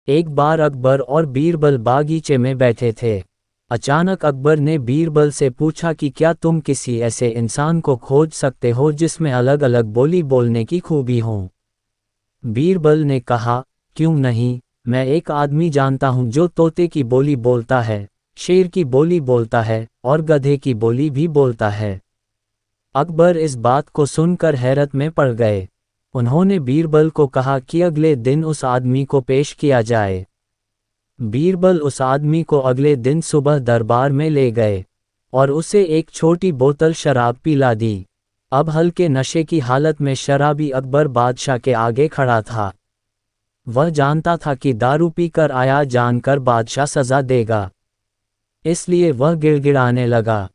एक बार अकबर और बीरबल बागीचे में बैठे थे। अचानक अकबर ने बीरबल से पूछा कि क्या तुम किसी ऐसे इंसान को खोज सकते हो जिसमें अलग अलग बोली बोलने की खूबी हो। बीरबल ने कहा, क्यों नहीं, मैं एक आदमी जानता हूँ जो तोते की बोली बोलता है, शेर की बोली बोलता है और गधे की बोली भी बोलता है। अकबर इस बात को सुनकर हैरत में पड़ गए। उन्होंने बीरबल को कहा कि अगले दिन उस आदमी को पेश किया जाए। बीरबल उस आदमी को अगले दिन सुबह दरबार में ले गए और उसे एक छोटी बोतल शराब पिला दी। अब हल्के नशे की हालत में शराबी अकबर बादशाह के आगे खड़ा था। वह जानता था कि दारू पीकर आया जानकर बादशाह सजा देगा, इसलिए वह गिड़गिड़ाने लगा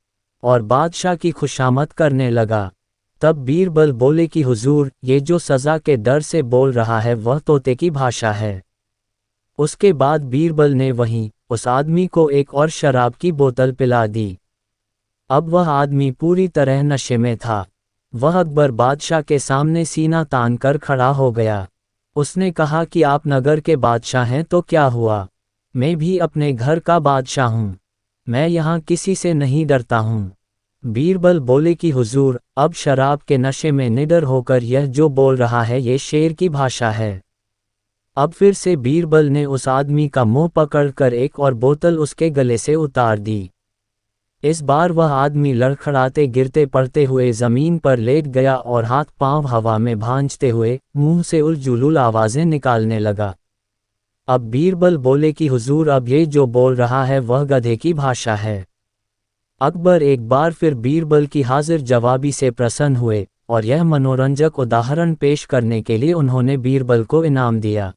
और बादशाह की खुशामद करने लगा। तब बीरबल बोले कि हुजूर, ये जो सज़ा के डर से बोल रहा है वह तोते की भाषा है। उसके बाद बीरबल ने वहीं उस आदमी को एक और शराब की बोतल पिला दी। अब वह आदमी पूरी तरह नशे में था। वह अकबर बादशाह के सामने सीना तान कर खड़ा हो गया। उसने कहा कि आप नगर के बादशाह हैं तो क्या हुआ, मैं भी अपने घर का बादशाह हूँ, मैं यहाँ किसी से नहीं डरता हूँ। बीरबल बोले कि हुजूर, अब शराब के नशे में निडर होकर यह जो बोल रहा है ये शेर की भाषा है। अब फिर से बीरबल ने उस आदमी का मुंह पकड़कर एक और बोतल उसके गले से उतार दी। इस बार वह आदमी लड़खड़ाते गिरते पड़ते हुए जमीन पर लेट गया और हाथ पांव हवा में भांजते हुए मुंह से उलझुल आवाजें निकालने लगा। अब बीरबल बोले कि हुजूर, अब ये जो बोल रहा है वह गधे की भाषा है। अकबर एक बार फिर बीरबल की हाजिर जवाबी से प्रसन्न हुए और यह मनोरंजक उदाहरण पेश करने के लिए उन्होंने बीरबल को इनाम दिया।